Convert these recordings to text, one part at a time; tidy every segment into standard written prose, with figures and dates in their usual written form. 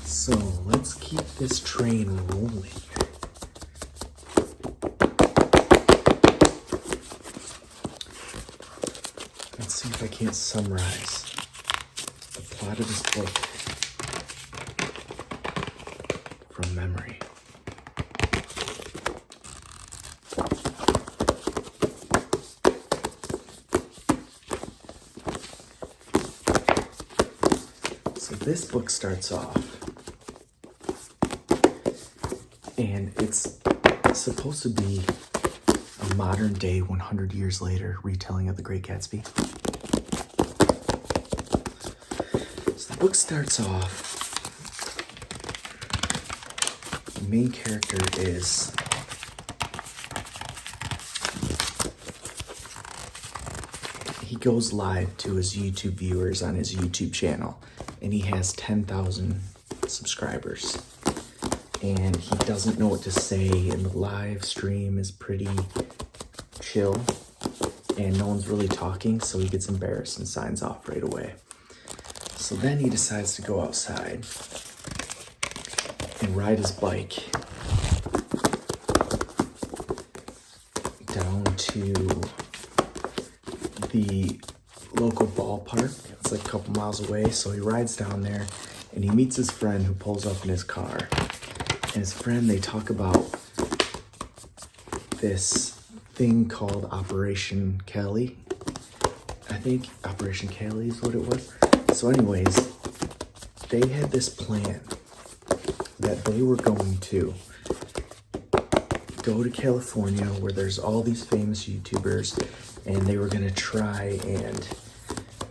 So let's keep this train rolling. Let's see if I can't summarize the plot of this book from memory. So this book starts off, and it's supposed to be a modern day, 100 years later, retelling of The Great Gatsby. So the book starts off, the main character is he goes live to his YouTube viewers on his YouTube channel, and he has 10,000 subscribers. And he doesn't know what to say, and the live stream is pretty chill, and no one's really talking, so he gets embarrassed and signs off right away. So then he decides to go outside and ride his bike down to the local ballpark. It's like a couple miles away, so he rides down there, and he meets his friend who pulls up in his car. And his friend, they talk about this thing called Operation Kelly. I think Operation Kelly is what it was. So anyways, they had this plan that they were going to go to California where there's all these famous YouTubers, and they were going to try and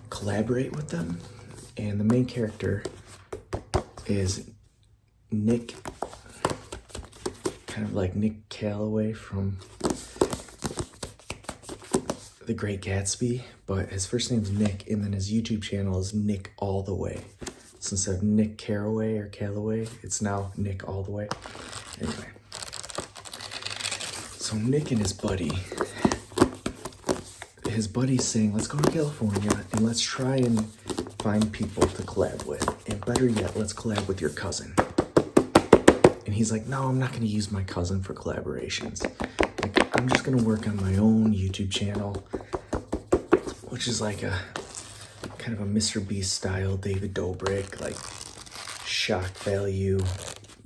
collaborate with them. And the main character is Nick, kind of like Nick Calloway from The Great Gatsby, but his first name's Nick, and then his YouTube channel is Nick All The Way. So instead of Nick Caraway or Calloway, it's now Nick All The Way. Anyway, so Nick and his buddy's saying, let's go to California and let's try and find people to collab with, and better yet, let's collab with your cousin. And he's like, no, I'm not going to use my cousin for collaborations. Like, I'm just going to work on my own YouTube channel, which is like a kind of a Mr. Beast style, David Dobrik, like shock value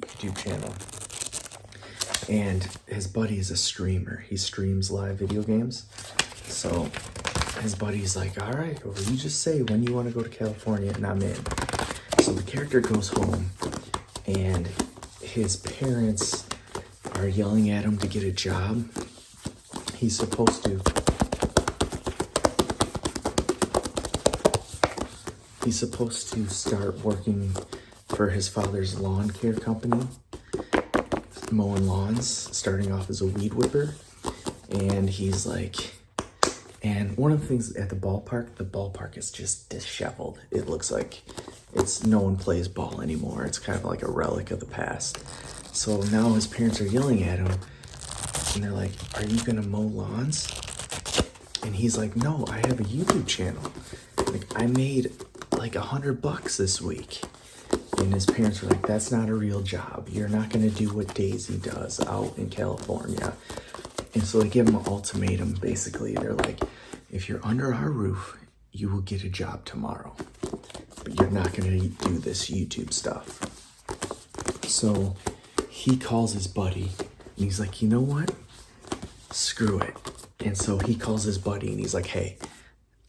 YouTube channel. And his buddy is a streamer. He streams live video games. So his buddy's like, all right, well, you just say when you want to go to California and I'm in. So the character goes home, and his parents are yelling at him to get a job. He's supposed to start working for his father's lawn care company, mowing lawns, starting off as a weed whipper. And he's like, and one of the things at the ballpark is just disheveled. It looks like no one plays ball anymore. It's kind of like a relic of the past. So now his parents are yelling at him, and they're like, are you gonna mow lawns? And he's like, no, I have a YouTube channel. Like, I made like $100 this week. And his parents were like, that's not a real job. You're not gonna do what Daisy does out in California. And so they give him an ultimatum, basically. They're like, if you're under our roof, you will get a job tomorrow. But you're not going to do this YouTube stuff. So he calls his buddy, and he's like, you know what? Screw it. And so he calls his buddy, and he's like, hey,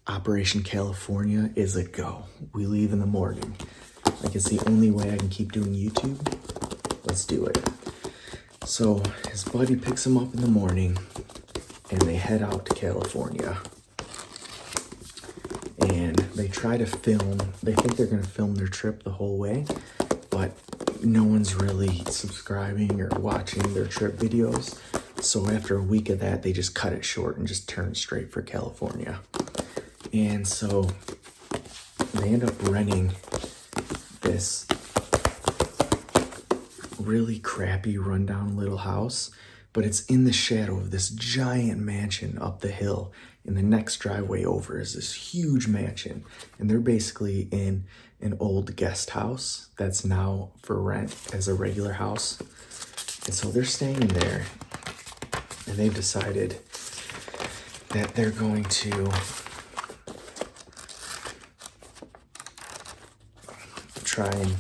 Operation California is a go. We leave in the morning. Like, it's the only way I can keep doing YouTube. Let's do it. So his buddy picks him up in the morning, and they head out to California. And they try to film. They think they're going to film their trip the whole way, but no one's really subscribing or watching their trip videos. So after a week of that, they just cut it short and just turn straight for California. And so they end up renting this really crappy, rundown little house, but it's in the shadow of this giant mansion up the hill and the next driveway over is this huge mansion, and they're basically in an old guest house that's now for rent as a regular house. And so they're staying in there, and they've decided that they're going to try and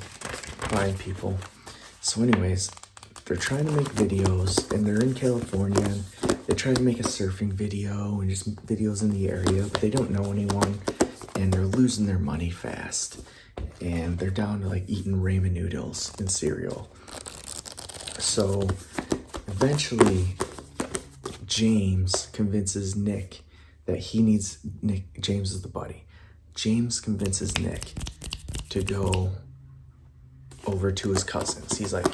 find people. So anyways, they're trying to make videos, and they're in California, and they try to make a surfing video and just videos in the area, but they don't know anyone, and they're losing their money fast, and they're down to like eating ramen noodles and cereal. So eventually James convinces Nick that he needs Nick. James is the buddy. James convinces Nick to go over to his cousins. He's like,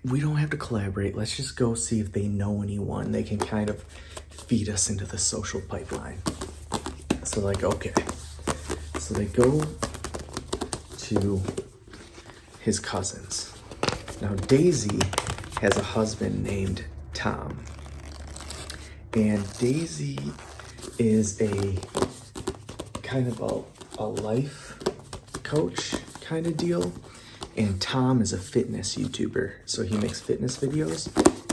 we don't have to collaborate. Let's just go see if they know anyone. They can kind of feed us into the social pipeline. So like, okay. So they go to his cousins. Now Daisy has a husband named Tom. And Daisy is a kind of a life coach kind of deal. And Tom is a fitness YouTuber, so he makes fitness videos.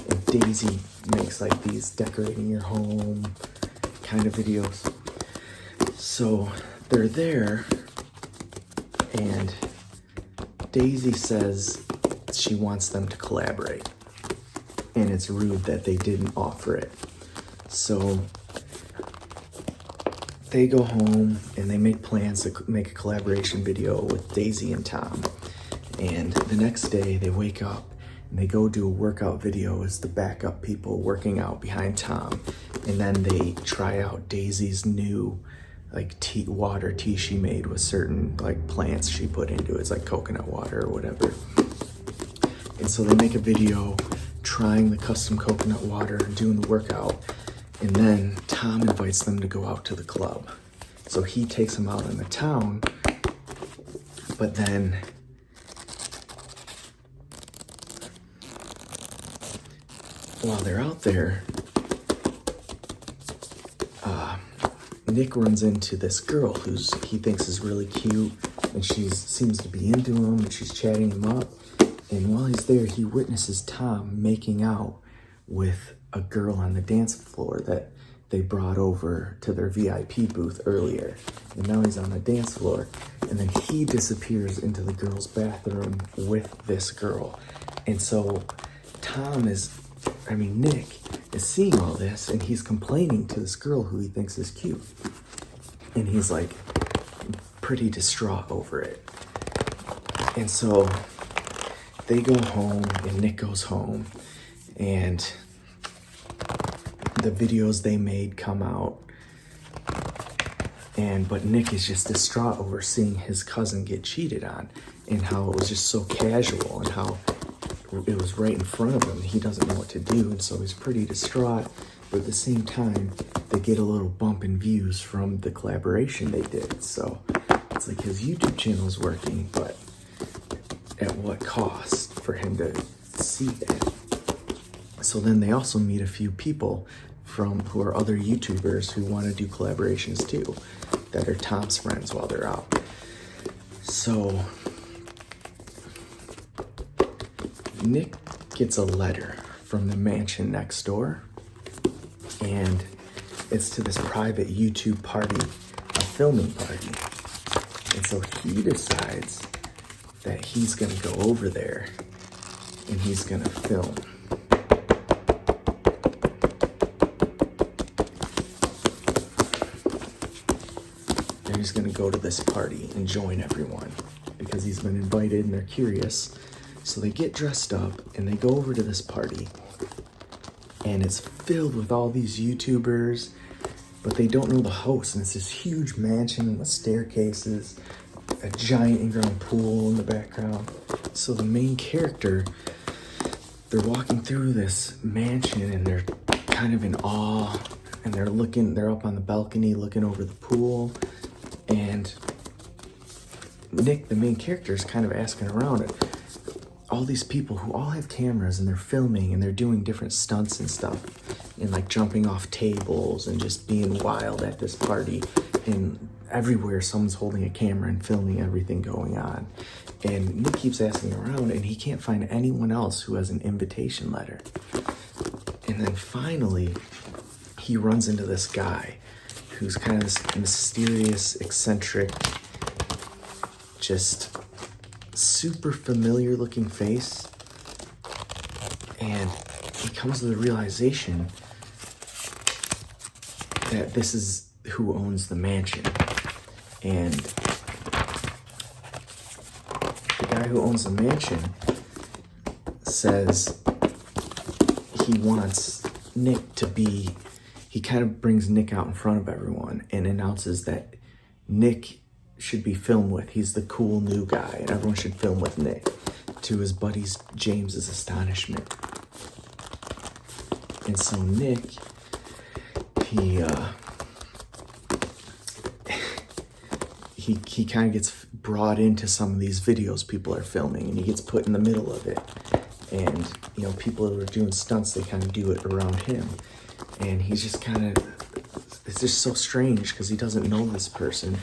And Daisy makes like these decorating your home kind of videos. So they're there, and Daisy says she wants them to collaborate. And it's rude that they didn't offer it. So they go home and they make plans to make a collaboration video with Daisy and Tom. And the next day they wake up and they go do a workout video as the backup people working out behind Tom. And then they try out Daisy's new like water tea she made with certain like plants she put into it. It's like coconut water or whatever. And so they make a video trying the custom coconut water and doing the workout. And then Tom invites them to go out to the club. So he takes them out in the town, but then while they're out there, Nick runs into this girl he thinks is really cute, and she seems to be into him, and she's chatting him up. And while he's there, he witnesses Tom making out with a girl on the dance floor that they brought over to their VIP booth earlier. And now he's on the dance floor, and then he disappears into the girl's bathroom with this girl. And so Nick is seeing all this, and he's complaining to this girl who he thinks is cute. And he's like pretty distraught over it. And so they go home, and Nick goes home, and the videos they made come out. But Nick is just distraught over seeing his cousin get cheated on, and how it was just so casual, and how it was right in front of him. He doesn't know what to do, and so he's pretty distraught. But at the same time, they get a little bump in views from the collaboration they did. So it's like his YouTube channel is working, but at what cost for him to see that? So then they also meet a few people who are other YouTubers who want to do collaborations too, that are Tom's friends while they're out. So Nick gets a letter from the mansion next door, and it's to this private YouTube party, a filming party. And so he decides that he's gonna go over there and he's gonna film. And he's gonna go to this party and join everyone because he's been invited and they're curious. So they get dressed up and they go over to this party, and it's filled with all these YouTubers, but they don't know the host. And it's this huge mansion with staircases, a giant in-ground pool in the background. So the main character, they're walking through this mansion and they're kind of in awe, and they're up on the balcony looking over the pool. And Nick, the main character, is kind of asking around it. All these people who all have cameras and they're filming and they're doing different stunts and stuff. and like jumping off tables and just being wild at this party. And everywhere someone's holding a camera and filming everything going on. And Nick keeps asking around and he can't find anyone else who has an invitation letter. And then finally, he runs into this guy who's kind of this mysterious, eccentric, just super familiar looking face. And he comes to the realization that this is who owns the mansion. And the guy who owns the mansion says he wants Nick to be, he kind of brings Nick out in front of everyone and announces that Nick should be filmed with. He's the cool new guy and everyone should film with Nick, to his buddies James's astonishment. And so Nick, he kind of gets brought into some of these videos people are filming, and he gets put in the middle of it. And, you know, people that are doing stunts, they kind of do it around him. And he's just kind of, it's just so strange because he doesn't know this person.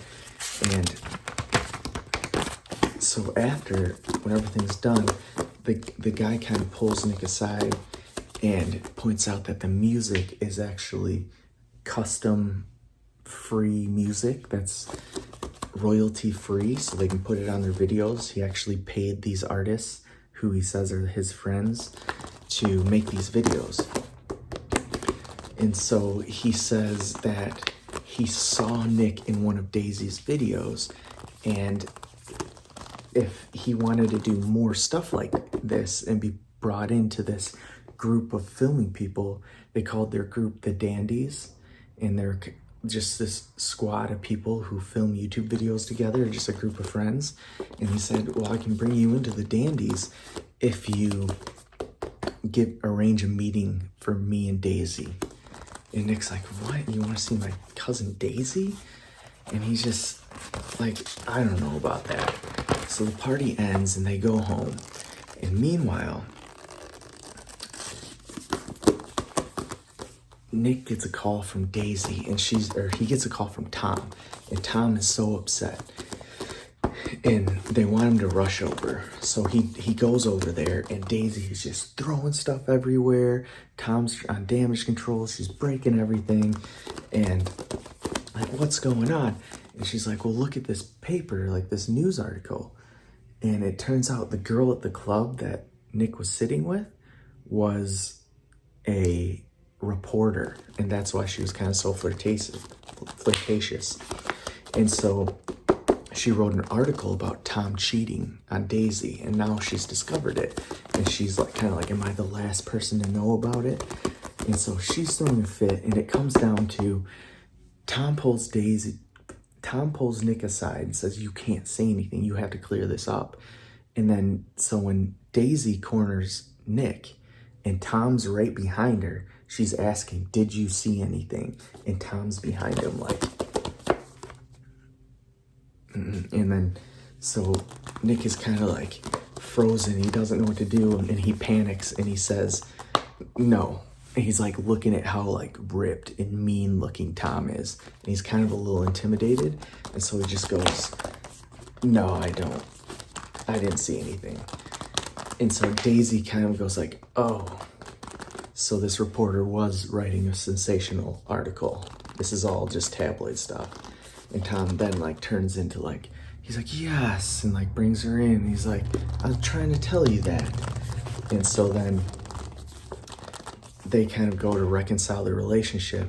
And so after, when everything's done, the guy kind of pulls Nick aside and points out that the music is actually custom free music that's royalty free, so they can put it on their videos. He actually paid these artists, who he says are his friends, to make these videos. And so he says that he saw Nick in one of Daisy's videos, and if he wanted to do more stuff like this and be brought into this group of filming people, they called their group the Dandies, and they're just this squad of people who film YouTube videos together, just a group of friends. And he said, well, I can bring you into the Dandies if you arrange a meeting for me and Daisy. And Nick's like, what? You want to see my cousin Daisy? And he's just like, I don't know about that. So the party ends and they go home. And meanwhile, Nick gets a call from Daisy, and he gets a call from Tom, and Tom is so upset, and they want him to rush over. So he goes over there, and Daisy is just throwing stuff everywhere. Tom's on damage control. She's breaking everything, and like, what's going on? And she's like, well, look at this paper, like this news article. And it turns out the girl at the club that Nick was sitting with was a reporter, and that's why she was kind of so flirtatious. And so she wrote an article about Tom cheating on Daisy, and now she's discovered it, and she's like, kind of like, am I the last person to know about it? And so she's throwing a fit, and it comes down to Tom pulls Nick aside and says, you can't say anything, you have to clear this up. And then so when Daisy corners Nick and Tom's right behind her, she's asking, did you see anything? And Tom's behind him like, and then so Nick is kind of like frozen. He doesn't know what to do, and he panics and he says, no. And he's like looking at how like ripped and mean looking Tom is. And he's kind of a little intimidated. And so he just goes, no, I didn't see anything. And so Daisy kind of goes like, oh, so this reporter was writing a sensational article. This is all just tabloid stuff. And Tom then like turns into like, he's like, yes, and like brings her in. He's like, I was trying to tell you that. And so then they kind of go to reconcile the relationship,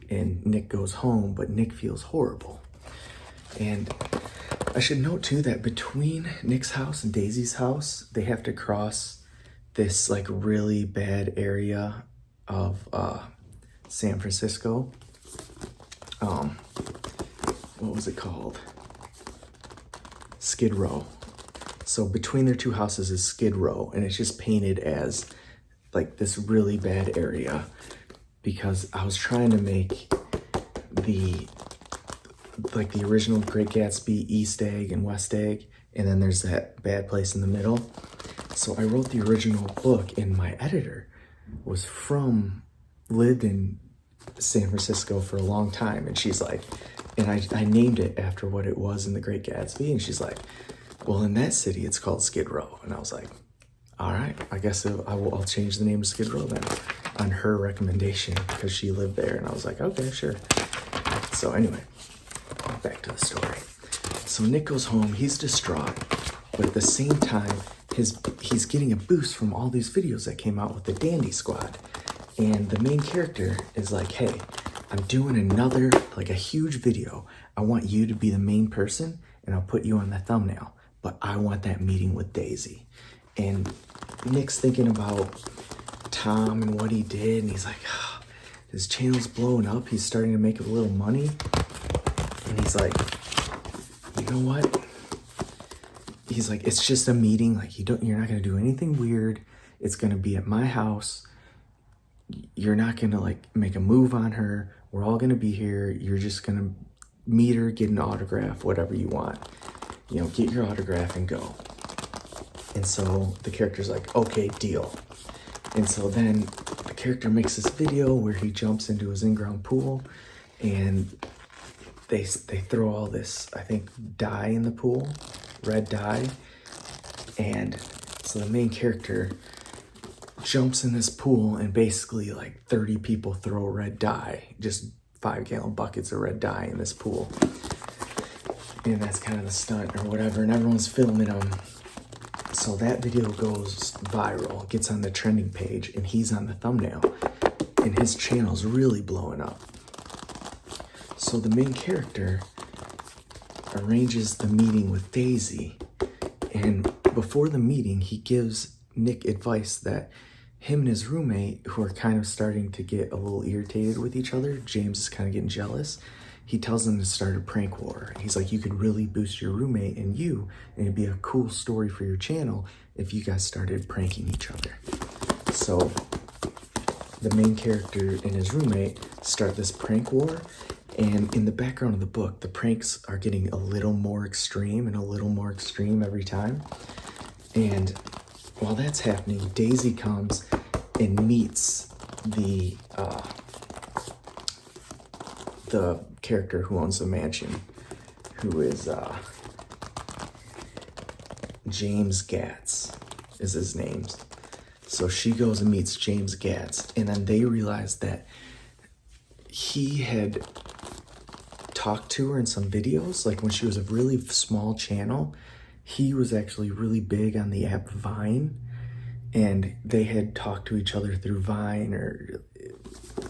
and Nick goes home, but Nick feels horrible. And I should note too that between Nick's house and Daisy's house, they have to cross this like really bad area of San Francisco. What was it called? Skid Row. So between their two houses is Skid Row, and it's just painted as like this really bad area, because I was trying to make the original Great Gatsby East Egg and West Egg, and then there's that bad place in the middle. So I wrote the original book, and my editor was from lived in San Francisco for a long time. And she's like, and I named it after what it was in The Great Gatsby. And she's like, well, in that city, it's called Skid Row. And I was like, all right, I guess I'll change the name to Skid Row then, on her recommendation, because she lived there. And I was like, okay, sure. So anyway, back to the story. So Nick goes home, he's distraught, but at the same time, he's getting a boost from all these videos that came out with the Dandy Squad. And the main character is like, hey, I'm doing another, like a huge video. I want you to be the main person, and I'll put you on the thumbnail. But I want that meeting with Daisy. And Nick's thinking about Tom and what he did, and he's like, oh, his channel's blowing up. He's starting to make a little money. And he's like, you know what? He's like, it's just a meeting. Like, you're not gonna do anything weird. It's gonna be at my house. You're not gonna like make a move on her. We're all gonna be here. You're just gonna meet her, get an autograph, whatever you want. You know, get your autograph and go. And so the character's like, okay, deal. And so then the character makes this video where he jumps into his in-ground pool, and they throw all this, I think, dye in the pool, red dye. And so the main character jumps in this pool, and basically like 30 people throw red dye, just 5-gallon buckets of red dye in this pool. And that's kind of the stunt or whatever, and everyone's filming him. So that video goes viral, gets on the trending page, and he's on the thumbnail, and his channel's really blowing up. So the main character arranges the meeting with Daisy, and before the meeting, he gives Nick advice that him and his roommate, who are kind of starting to get a little irritated with each other, James is kind of getting jealous, he tells them to start a prank war. He's like, you could really boost your roommate and you, and it'd be a cool story for your channel if you guys started pranking each other. So the main character and his roommate start this prank war, and in the background of the book, the pranks are getting a little more extreme and a little more extreme every time. And while that's happening, Daisy comes and meets the character who owns the mansion, who is James Gatz is his name. So she goes and meets James Gatz, and then they realize that he had talked to her in some videos, like when she was a really small channel. He was actually really big on the app Vine, and they had talked to each other through Vine, or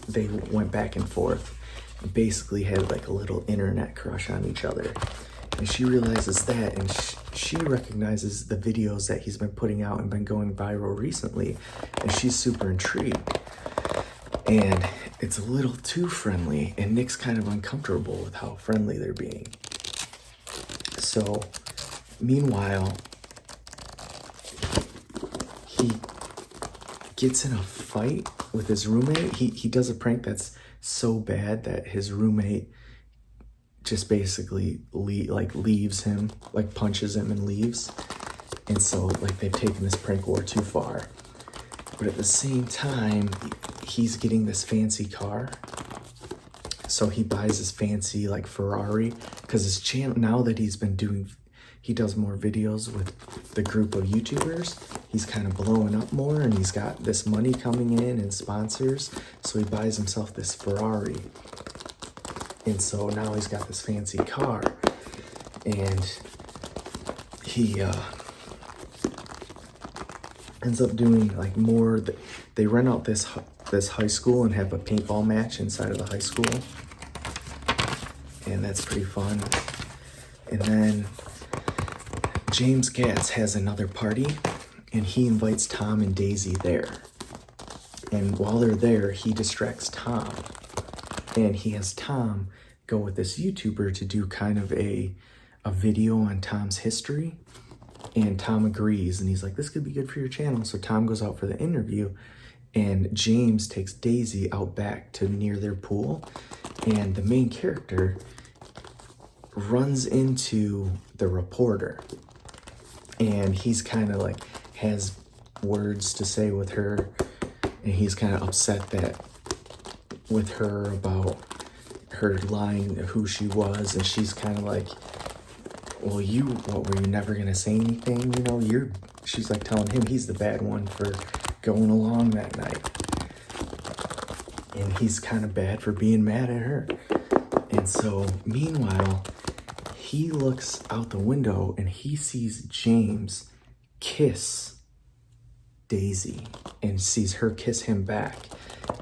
they went back and forth, and basically had like a little internet crush on each other. And she realizes that, and she recognizes the videos that he's been putting out and been going viral recently, and she's super intrigued. And it's a little too friendly, and Nick's kind of uncomfortable with how friendly they're being. So meanwhile, he gets in a fight with his roommate. He does a prank that's so bad that his roommate just basically leaves him, like punches him and leaves. And so like they've taken this prank war too far. But at the same time, he's getting this fancy car. So he buys this fancy like Ferrari, because his channel, now that he does more videos with the group of YouTubers, he's kind of blowing up more, and he's got this money coming in and sponsors. So he buys himself this Ferrari. And so now he's got this fancy car, and he ends up doing like more. They rent out this high school and have a paintball match inside of the high school, and that's pretty fun. And then James Gatz has another party, and he invites Tom and Daisy there. And while they're there, he distracts Tom, and he has Tom go with this YouTuber to do kind of a video on Tom's history. And Tom agrees, and he's like, this could be good for your channel. So Tom goes out for the interview, and James takes Daisy out back to near their pool, and the main character runs into the reporter, and he's kind of like has words to say with her, and he's kind of upset that with her about her lying who she was, and she's kind of like, well, what, were you never gonna say anything? You know, she's like telling him he's the bad one for going along that night. And he's kind of bad for being mad at her. And so, meanwhile, he looks out the window and he sees James kiss Daisy and sees her kiss him back.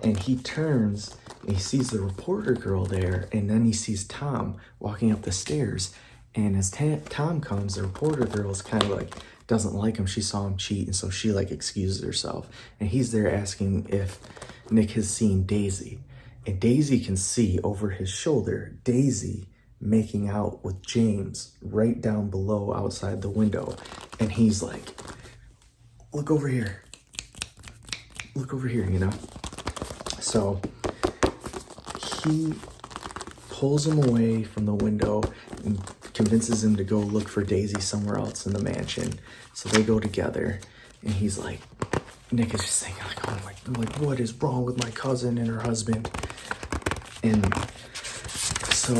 And he turns and he sees the reporter girl there, and then he sees Tom walking up the stairs. And as Tom comes, the reporter girl is kind of like, doesn't like him. She saw him cheat, and so she like excuses herself. And he's there asking if Nick has seen Daisy. And Daisy can see over his shoulder Daisy making out with James right down below outside the window. And he's like, look over here. Look over here, you know? So he pulls him away from the window and convinces him to go look for Daisy somewhere else in the mansion. So they go together, and he's like, Nick is just thinking like, oh my, like, what is wrong with my cousin and her husband? And so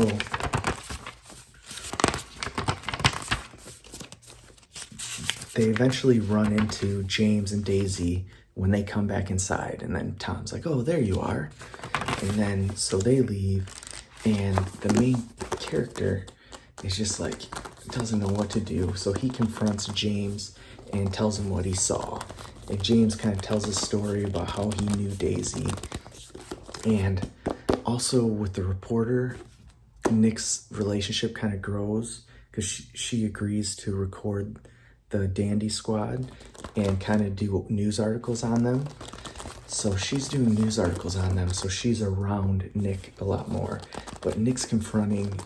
they eventually run into James and Daisy when they come back inside. And then Tom's like, oh, there you are. And then, so they leave, and the main character is just like, doesn't know what to do. So he confronts James and tells him what he saw. And James kind of tells a story about how he knew Daisy. And also with the reporter, Nick's relationship kind of grows because she agrees to record the Dandy Squad and kind of do news articles on them. So she's doing news articles on them, so she's around Nick a lot more. But Nick's confronting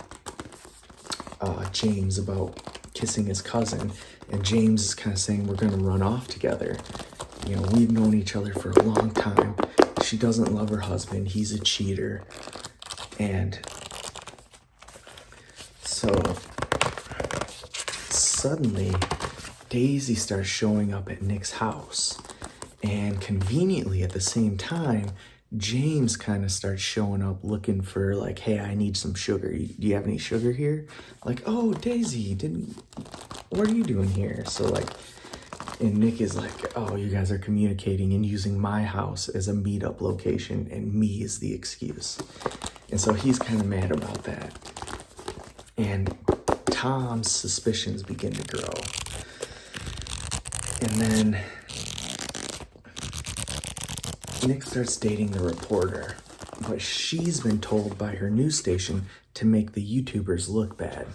James about kissing his cousin, and James is kind of saying, we're going to run off together. You know, we've known each other for a long time. She doesn't love her husband. He's a cheater. And so suddenly Daisy starts showing up at Nick's house. And conveniently at the same time, James kind of starts showing up looking for like, hey, I need some sugar. Do you have any sugar here? Like, oh, Daisy, what are you doing here? So like, and Nick is like, oh, you guys are communicating and using my house as a meetup location, and me is the excuse. And so he's kind of mad about that. And Tom's suspicions begin to grow. And then Nick starts dating the reporter, but she's been told by her news station to make the YouTubers look bad,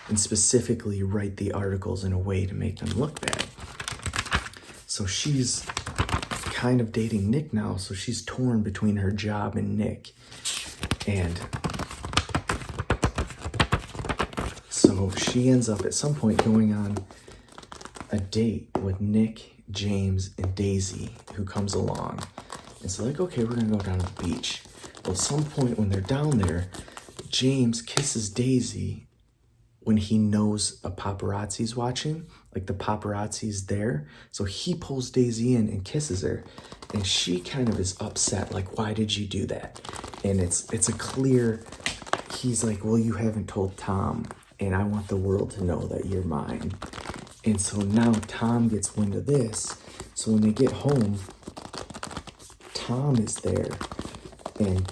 and specifically write the articles in a way to make them look bad. So she's kind of dating Nick now, so she's torn between her job and Nick. And so she ends up at some point going on a date with Nick, James, and Daisy, who comes along. It's like, okay, we're gonna go down to the beach. Well, at some point when they're down there, James kisses Daisy when he knows a paparazzi's watching, like the paparazzi's there. So he pulls Daisy in and kisses her, and she kind of is upset, like, why did you do that? And it's a clear, he's like, well, you haven't told Tom, and I want the world to know that you're mine. And so now Tom gets wind of this. So when they get home, Tom is there, and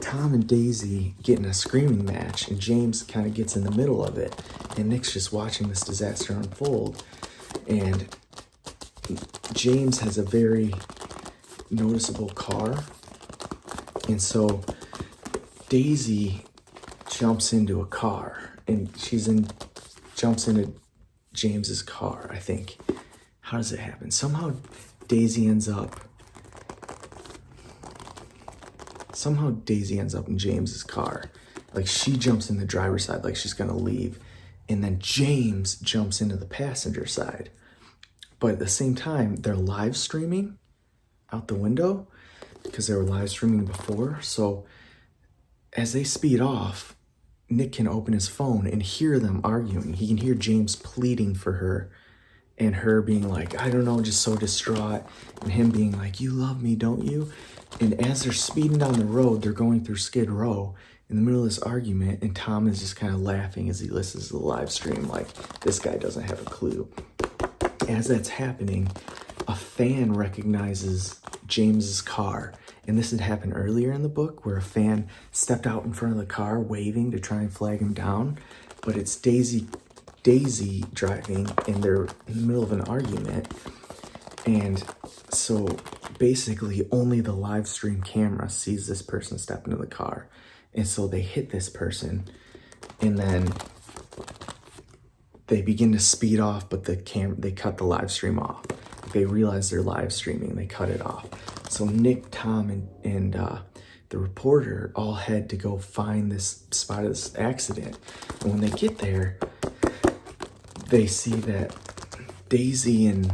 Tom and Daisy get in a screaming match, and James kind of gets in the middle of it, and Nick's just watching this disaster unfold. And James has a very noticeable car, and so Daisy jumps into a car, and jumps into James's car, I think. How does it happen? Somehow Daisy ends up in James's car. Like, she jumps in the driver's side like she's gonna leave, and then James jumps into the passenger side. But at the same time, they're live streaming out the window because they were live streaming before. So as they speed off, Nick can open his phone and hear them arguing. He can hear James pleading for her and her being like, I don't know, just so distraught, and him being like, you love me, don't you? And as they're speeding down the road, they're going through Skid Row in the middle of this argument, and Tom is just kind of laughing as he listens to the live stream like, this guy doesn't have a clue. As that's happening, a fan recognizes James's car. And this had happened earlier in the book where a fan stepped out in front of the car waving to try and flag him down. But it's Daisy driving, and they're in the middle of an argument. And so basically only the live stream camera sees this person step into the car. And so they hit this person, and then they begin to speed off, but they cut the live stream off. They realize they're live streaming, they cut it off. So Nick, Tom, and the reporter all head to go find this spot of this accident. And when they get there, they see that Daisy and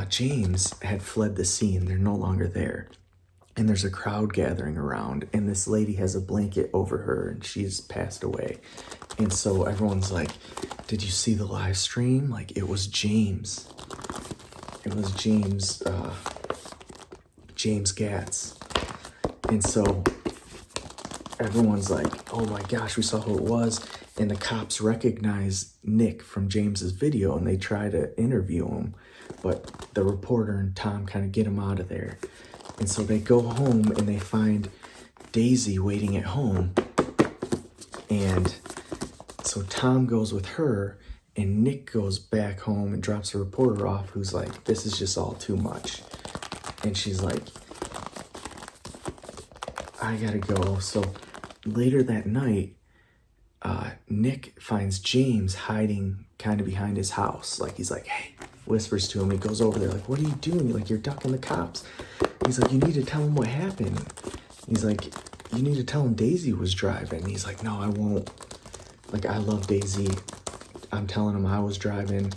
James had fled the scene. They're no longer there. And there's a crowd gathering around, and this lady has a blanket over her, and she's passed away. And so everyone's like, did you see the live stream? Like, it was James. It was James Gatz. And so everyone's like, oh my gosh, we saw who it was. And the cops recognize Nick from James's video, and they try to interview him. But the reporter and Tom kind of get him out of there. And so they go home, and they find Daisy waiting at home. And so Tom goes with her, and Nick goes back home and drops the reporter off, who's like, this is just all too much. And she's like, I gotta go. So later that night, Nick finds James hiding kind of behind his house. Like, he's like, hey, whispers to him. He goes over there like, what are you doing? Like, you're ducking the cops. He's like, you need to tell him what happened. He's like, you need to tell him Daisy was driving. He's like, no, I won't. Like, I love Daisy. I'm telling him I was driving.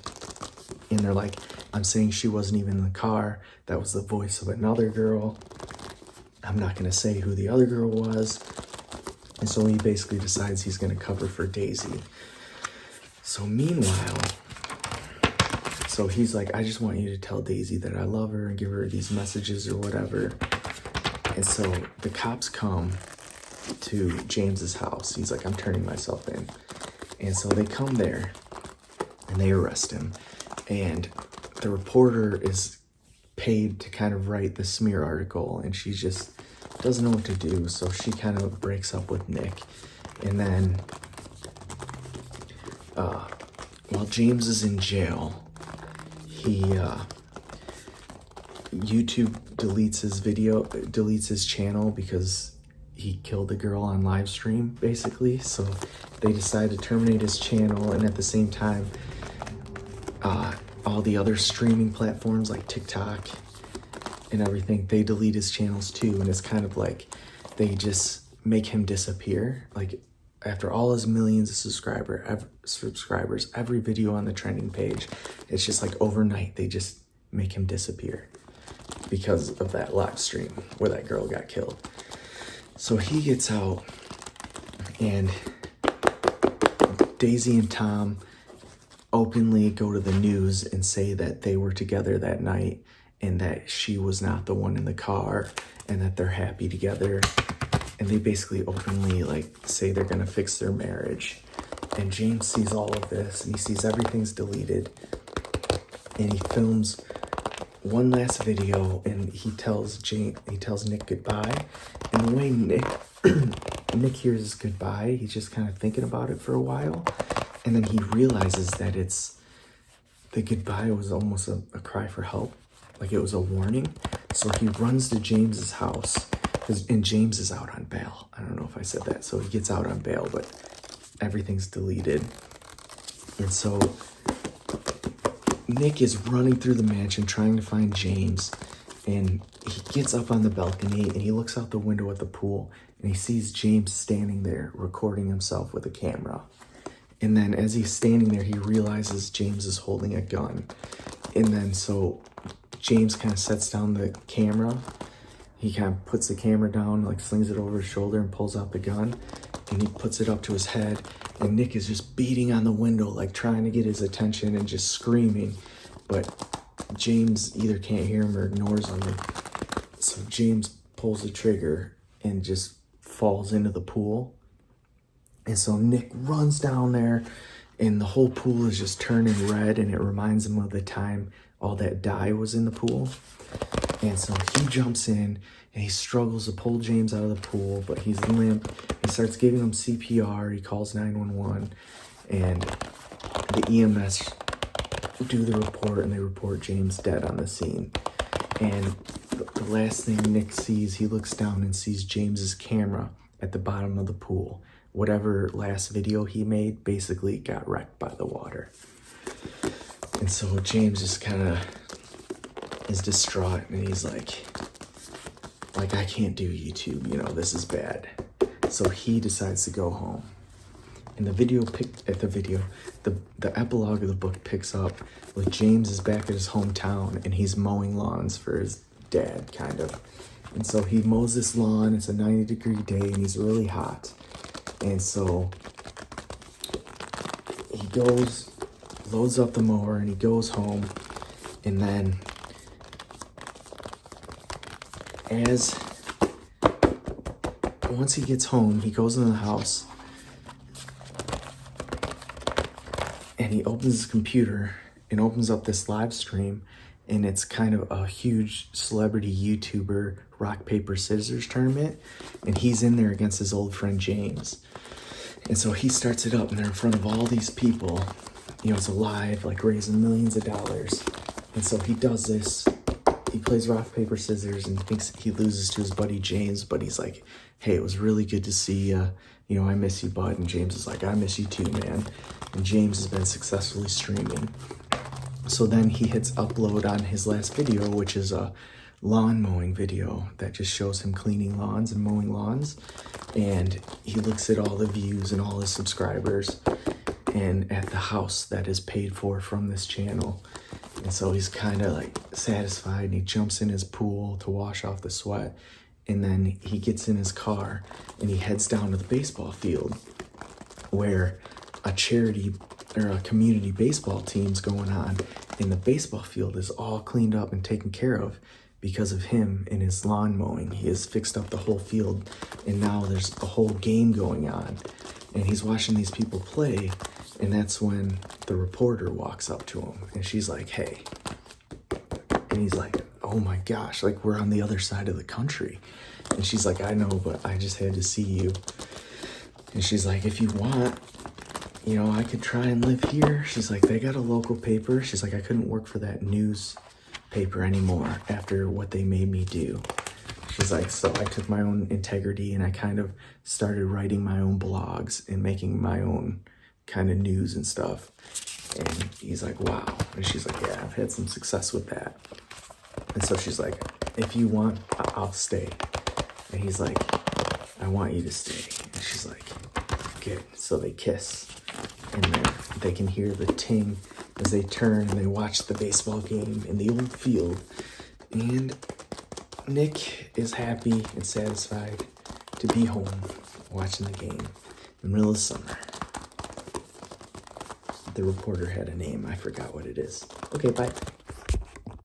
And they're like, I'm saying she wasn't even in the car. That was the voice of another girl. I'm not going to say who the other girl was. And so he basically decides he's going to cover for Daisy. So meanwhile, so he's like, I just want you to tell Daisy that I love her and give her these messages or whatever. And so the cops come to James's house. He's like, I'm turning myself in. And so they come there and they arrest him. And the reporter is paid to kind of write the smear article, and she just doesn't know what to do. So she kind of breaks up with Nick. And then while James is in jail, YouTube deletes his channel because he killed the girl on live stream, basically. So they decide to terminate his channel, and at the same time, all the other streaming platforms like TikTok and everything, they delete his channels too. And it's kind of like they just make him disappear. Like, after all his millions of subscribers, every video on the trending page, it's just like overnight they just make him disappear because of that live stream where that girl got killed. So he gets out, and Daisy and Tom openly go to the news and say that they were together that night and that she was not the one in the car and that they're happy together. And they basically openly like say they're gonna fix their marriage. And James sees all of this, and he sees everything's deleted, and he films one last video, and he tells Nick goodbye. And the way Nick hears his goodbye, he's just kind of thinking about it for a while, and then he realizes that the goodbye was almost a cry for help, like it was a warning. So he runs to James's house, and James is out on bail. I don't know if I said that. So he gets out on bail, but everything's deleted. And so Nick is running through the mansion trying to find James, and he gets up on the balcony and he looks out the window at the pool, and he sees James standing there recording himself with a camera. And then as he's standing there, he realizes James is holding a gun. And then so James kind of sets down the camera. He kind of puts the camera down, like slings it over his shoulder and pulls out the gun, and he puts it up to his head. And Nick is just beating on the window, like trying to get his attention and just screaming. but James either can't hear him or ignores him. So James pulls the trigger and just falls into the pool. And so Nick runs down there, and the whole pool is just turning red, and it reminds him of the time all that dye was in the pool. And so he jumps in, and he struggles to pull James out of the pool, but he's limp. He starts giving him CPR. He calls 911, and the EMS do the report, and they report James dead on the scene. And the last thing Nick sees, he looks down and sees James's camera at the bottom of the pool. Whatever last video he made basically got wrecked by the water. And so James just kind of is distraught, and he's like, I can't do YouTube, you know, this is bad. So he decides to go home. And the epilogue of the book picks up with James is back at his hometown, and he's mowing lawns for his dad, kind of. And so he mows this lawn. It's a 90-degree day, and he's really hot. And so he loads up the mower, and he goes home. And then once he gets home, he goes into the house, and he opens his computer and opens up this live stream, and it's kind of a huge celebrity YouTuber rock, paper, scissors tournament, and he's in there against his old friend James. And so he starts it up, and they're in front of all these people. You know, it's live, like raising millions of dollars. And so he does this. He plays rock, paper, scissors, and thinks he loses to his buddy James, but he's like, hey, it was really good to see you. You know, I miss you, bud. And James is like, I miss you too, man. And James has been successfully streaming. So then he hits upload on his last video, which is a lawn mowing video that just shows him cleaning lawns and mowing lawns. And he looks at all the views and all his subscribers and at the house that is paid for from this channel. And so he's kind of like satisfied, and he jumps in his pool to wash off the sweat. And then he gets in his car and he heads down to the baseball field where a charity or a community baseball team's going on. And the baseball field is all cleaned up and taken care of because of him and his lawn mowing. He has fixed up the whole field, and now there's a whole game going on. And he's watching these people play, and that's when the reporter walks up to him, and she's like, hey. And he's like, oh my gosh, like, we're on the other side of the country. And she's like, I know, but I just had to see you. And she's like, if you want, you know, I could try and live here. She's like, they got a local paper. She's like, I couldn't work for that newspaper anymore after what they made me do. She's like, so I took my own integrity, and I kind of started writing my own blogs and making my own kind of news and stuff. And he's like, wow. And she's like, yeah, I've had some success with that. And so she's like, if you want, I'll stay. And he's like, I want you to stay. And she's like, good. So they kiss, and then they can hear the ting as they turn and they watch the baseball game in the old field. And Nick is happy and satisfied to be home watching the game in the middle of summer. The reporter had a name. I forgot what it is. Okay, bye.